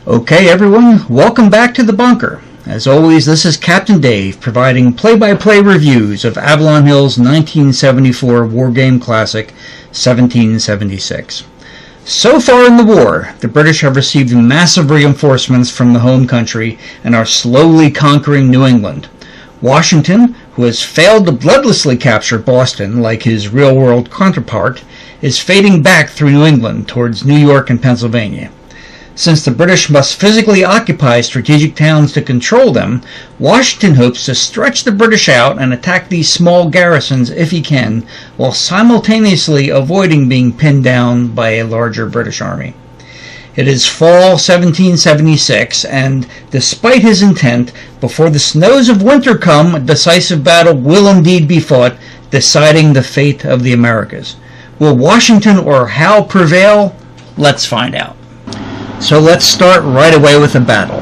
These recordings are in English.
Okay, everyone, welcome back to the bunker. As always, this is Captain Dave providing play-by-play reviews of Avalon Hill's 1974 wargame classic, 1776. So far in the war, the British have received massive reinforcements from the home country and are slowly conquering New England. Washington, who has failed to bloodlessly capture Boston like his real-world counterpart, is fading back through New England towards New York and Pennsylvania. Since the British must physically occupy strategic towns to control them, Washington hopes to stretch the British out and attack these small garrisons if he can, while simultaneously avoiding being pinned down by a larger British army. It is fall 1776, and despite his intent, before the snows of winter come, a decisive battle will indeed be fought, deciding the fate of the Americas. Will Washington or Howe prevail? Let's find out. So let's start right away with the battle.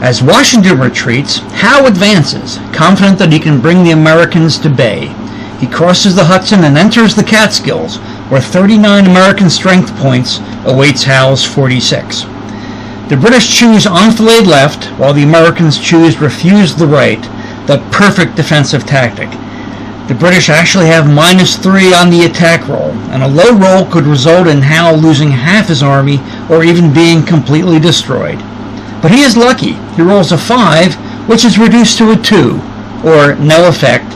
As Washington retreats, Howe advances, confident that he can bring the Americans to bay. He crosses the Hudson and enters the Catskills, where 39 American strength points awaits Howe's 46. The British choose enfilade left, while the Americans choose refuse the right, the perfect defensive tactic. The British actually have -3 on the attack roll, and a low roll could result in Howe losing half his army or even being completely destroyed. But he is lucky. He rolls a 5, which is reduced to a 2, or no effect,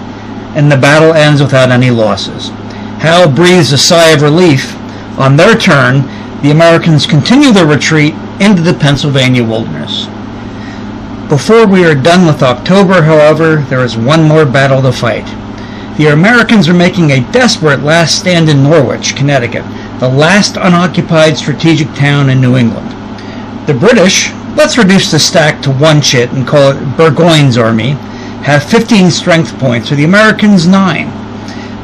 and the battle ends without any losses. Howe breathes a sigh of relief. On their turn, the Americans continue their retreat into the Pennsylvania wilderness. Before we are done with October, however, there is one more battle to fight. The Americans are making a desperate last stand in Norwich, Connecticut, the last unoccupied strategic town in New England. The British, let's reduce the stack to one chit and call it Burgoyne's army, have 15 strength points, with the Americans 9.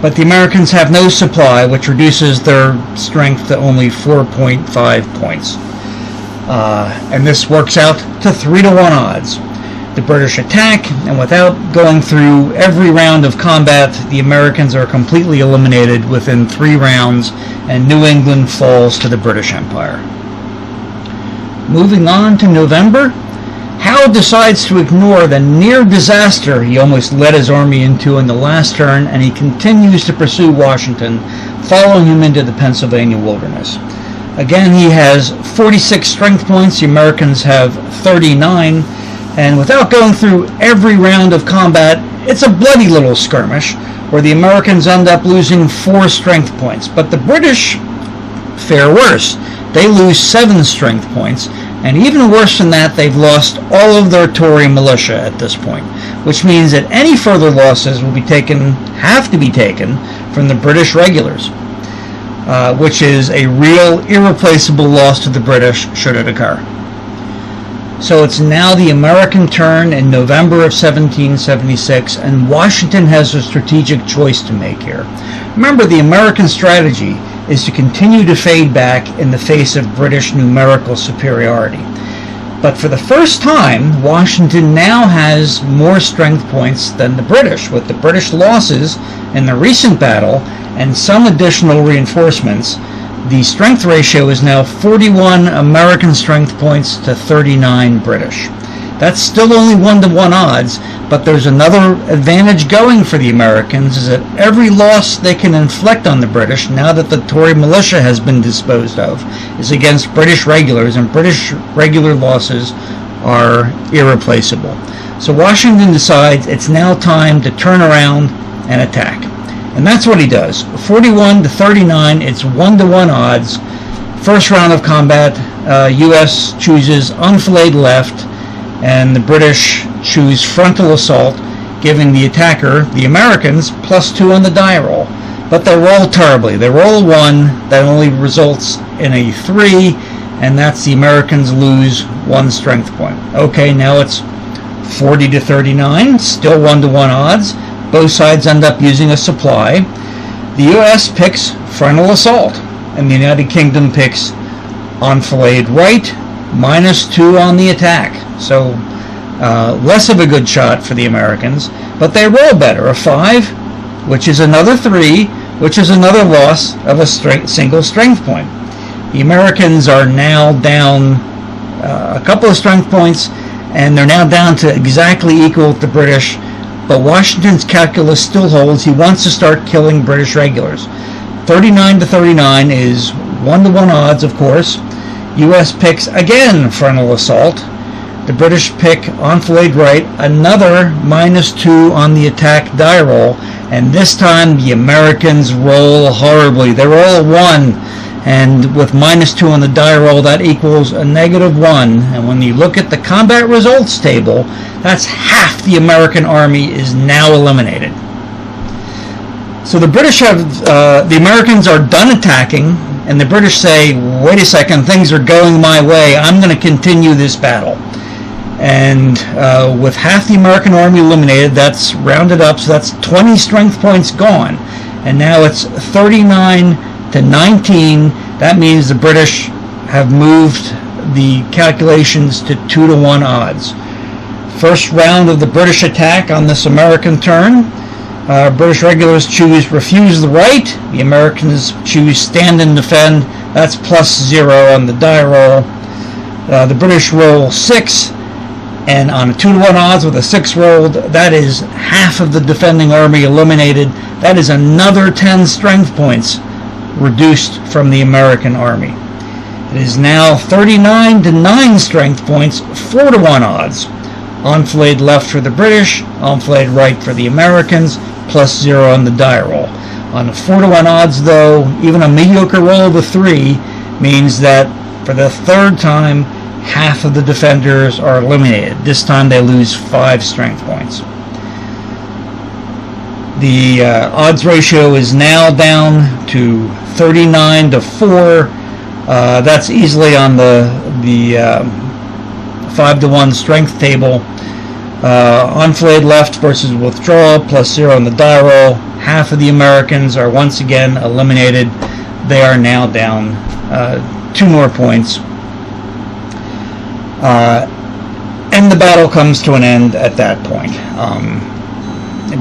But the Americans have no supply, which reduces their strength to only 4.5 points. And this works out to 3-to-1 odds. The British attack, and without going through every round of combat, the Americans are completely eliminated within 3 rounds, and New England falls to the British Empire. Moving on to November, Howe decides to ignore the near disaster he almost led his army into in the last turn, and he continues to pursue Washington, following him into the Pennsylvania wilderness. Again, he has 46 strength points, the Americans have 39, and without going through every round of combat, it's a bloody little skirmish, where the Americans end up losing 4 strength points. But the British fare worse. They lose 7 strength points, and even worse than that, they've lost all of their Tory militia at this point, which means that any further losses will have to be taken from the British regulars, which is a real irreplaceable loss to the British should it occur. So it's now the American turn in November of 1776, and Washington has a strategic choice to make here. Remember, the American strategy is to continue to fade back in the face of British numerical superiority. But for the first time, Washington now has more strength points than the British, with the British losses in the recent battle and some additional reinforcements. The strength ratio is now 41 American strength points to 39 British. That's still only 1-to-1 odds, but there's another advantage going for the Americans, is that every loss they can inflict on the British, now that the Tory militia has been disposed of, is against British regulars, and British regular losses are irreplaceable. So Washington decides it's now time to turn around and attack. And that's what he does. 41 to 39, it's 1-to-1 odds. First round of combat, U.S. chooses enfilade left, and the British choose frontal assault, giving the attacker, the Americans, +2 on the die roll. But they roll terribly. They roll a 1, that only results in a 3, and that's the Americans lose 1 strength point. Okay, now it's 40 to 39, still 1-to-1 odds. Both sides end up using a supply. The U.S. picks frontal assault, and the United Kingdom picks enfilade right, -2 on the attack. So less of a good shot for the Americans, but they roll better. A 5, which is another 3, which is another loss of a single strength point. The Americans are now down a couple of strength points, and they're now down to exactly equal with the British. But Washington's calculus still holds. He wants to start killing British regulars. 39 to 39 is 1-to-1 odds, of course. U.S. picks again frontal assault. The British pick enfilade right, another -2 on the attack die roll, and this time the Americans roll horribly. They roll a 1, and with -2 on the die roll, that equals a -1. And when you look at the combat results table, that's half the American army is now eliminated. So the British have, the Americans are done attacking, and the British say, wait a second, things are going my way, I'm going to continue this battle. And with half the American army eliminated, that's rounded up, so that's 20 strength points gone. And now it's 39 to 19. That means the British have moved the calculations to 2-to-1 odds. First round of the British attack on this American turn. British regulars choose refuse the right. The Americans choose stand and defend. That's +0 on the die roll. The British roll 6. And on a 2-to-1 odds with a 6 rolled, that is half of the defending army eliminated. That is another 10 strength points reduced from the American army. It is now 39 to 9 strength points, 4-to-1 odds. Enfilade left for the British, enfilade right for the Americans, +0 on the die roll. On the 4-to-1 odds, though, even a mediocre roll of a 3 means that for the third time, half of the defenders are eliminated. This time they lose 5 strength points. The odds ratio is now down to 39 to 4. That's easily on the 5-to-1 strength table. Enfilade left versus withdrawal, +0 on the die roll. Half of the Americans are once again eliminated. They are now down 2 more points. And the battle comes to an end at that point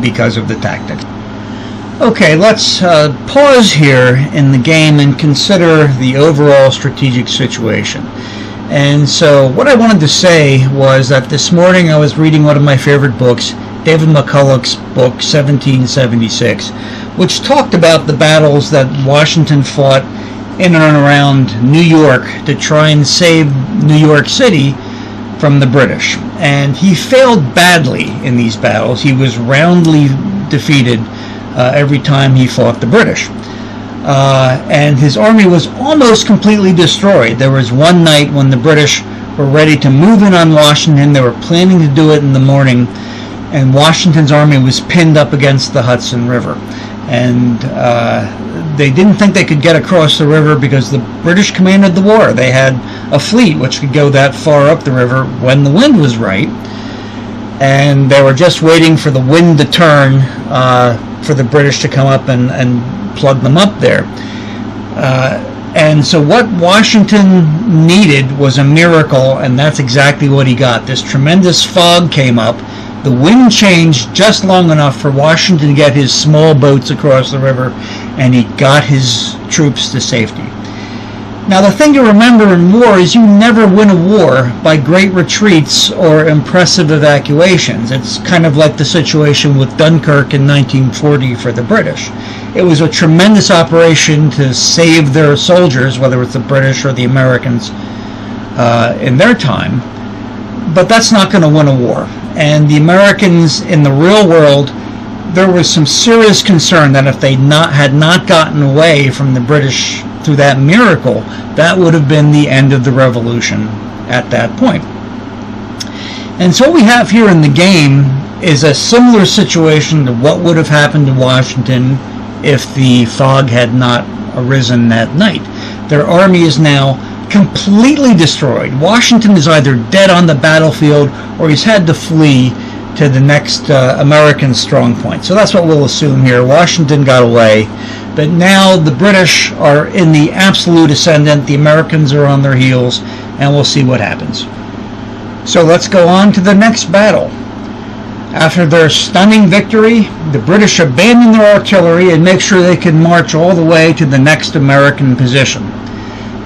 because of the tactic. Okay, let's pause here in the game and consider the overall strategic situation. And so what I wanted to say was that this morning I was reading one of my favorite books, David McCulloch's book, 1776, which talked about the battles that Washington fought in and around New York to try and save New York City from the British. And he failed badly in these battles. He was roundly defeated every time he fought the British. And his army was almost completely destroyed. There was one night when the British were ready to move in on Washington. They were planning to do it in the morning, and Washington's army was pinned up against the Hudson River. And they didn't think they could get across the river because the British commanded the war. They had a fleet which could go that far up the river when the wind was right. And they were just waiting for the wind to turn for the British to come up and plug them up there. And so what Washington needed was a miracle, and that's exactly what he got. This tremendous fog came up. The wind changed just long enough for Washington to get his small boats across the river, and he got his troops to safety. Now, the thing to remember in war is you never win a war by great retreats or impressive evacuations. It's kind of like the situation with Dunkirk in 1940 for the British. It was a tremendous operation to save their soldiers, whether it's the British or the Americans in their time, but that's not going to win a war. And the Americans in the real world, there was some serious concern that if they had not gotten away from the British through that miracle, that would have been the end of the revolution at that point. And so what we have here in the game is a similar situation to what would have happened to Washington if the fog had not arisen that night. Their army is now completely destroyed. Washington is either dead on the battlefield or he's had to flee to the next American strong point. So that's what we'll assume here. Washington got away, but now the British are in the absolute ascendant. The Americans are on their heels, and we'll see what happens. So let's go on to the next battle. After their stunning victory, the British abandon their artillery and make sure they can march all the way to the next American position.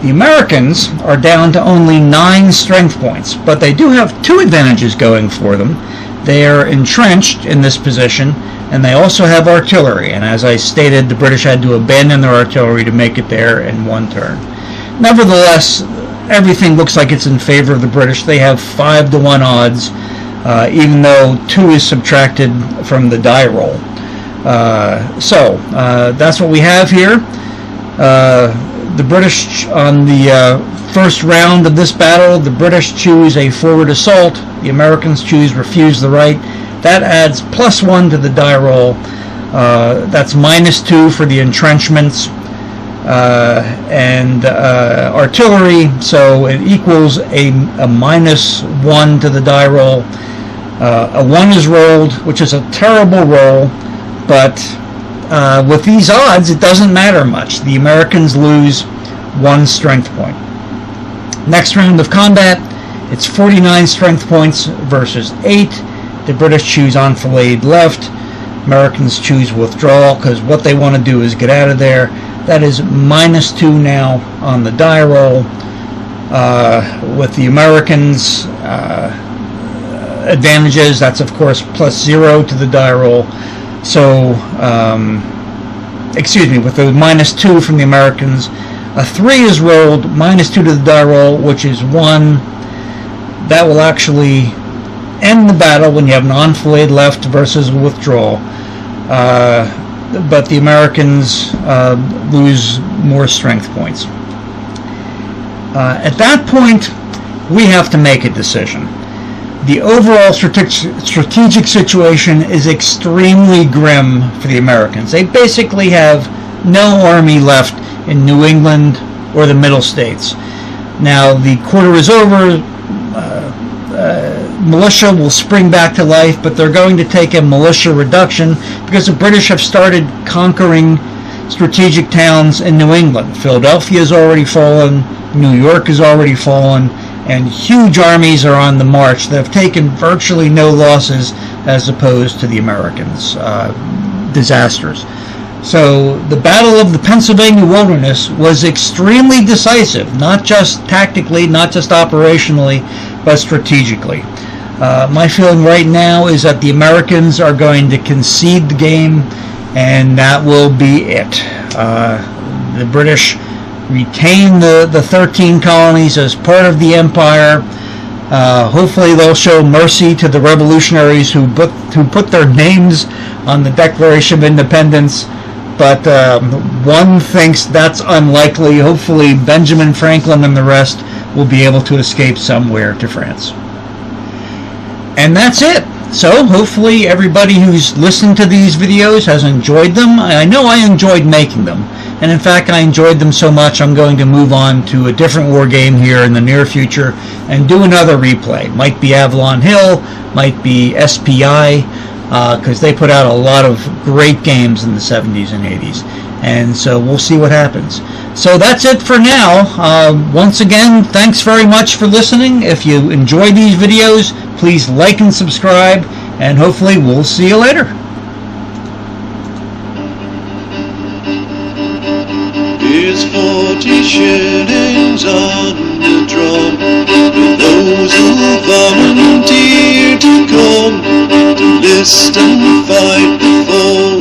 The Americans are down to only 9 strength points, but they do have 2 advantages going for them. They are entrenched in this position, and they also have artillery. And as I stated, the British had to abandon their artillery to make it there in 1 turn. Nevertheless, everything looks like it's in favor of the British. They have 5-to-1 odds, even though 2 is subtracted from the die roll. So that's what we have here. The British, on the first round of this battle, the British choose a forward assault. The Americans choose refuse the right. That adds +1 to the die roll. That's -2 for the entrenchments and artillery, so it equals a -1 to the die roll. A 1 is rolled, which is a terrible roll, but with these odds, it doesn't matter much. The Americans lose 1 strength point. Next round of combat, it's 49 strength points versus 8. The British choose enfilade left. Americans choose withdrawal, because what they want to do is get out of there. That is -2 now on the die roll. With the Americans' advantages, that's of course +0 to the die roll. So, excuse me, with the -2 from the Americans, a 3 is rolled, -2 to the die roll, which is 1. That will actually end the battle when you have an enfilade left versus withdrawal. But the Americans lose more strength points. At that point, we have to make a decision. The overall strategic situation is extremely grim for the Americans. They basically have no army left in New England or the Middle States. Now, the quarter is over. Militia will spring back to life, but they're going to take a militia reduction because the British have started conquering strategic towns in New England. Philadelphia has already fallen, New York has already fallen, and huge armies are on the march that have taken virtually no losses as opposed to the Americans' disasters. So the Battle of the Pennsylvania Wilderness was extremely decisive, not just tactically, not just operationally, but strategically. My feeling right now is that the Americans are going to concede the game, and that will be it. The British retain the 13 colonies as part of the empire. Hopefully they'll show mercy to the revolutionaries who put their names on the Declaration of Independence, but one thinks that's unlikely. Hopefully Benjamin Franklin and the rest will be able to escape somewhere to France. And that's it. So hopefully everybody who's listened to these videos has enjoyed them. I know I enjoyed making them. And in fact, I enjoyed them so much, I'm going to move on to a different war game here in the near future and do another replay. Might be Avalon Hill, might be SPI, because they put out a lot of great games in the 70s and 80s. And so we'll see what happens. So that's it for now. Once again, thanks very much for listening. If you enjoy these videos, please like and subscribe, and hopefully we'll see you later. Here's 40 shillings on the drum for those who volunteer to come to list and fight before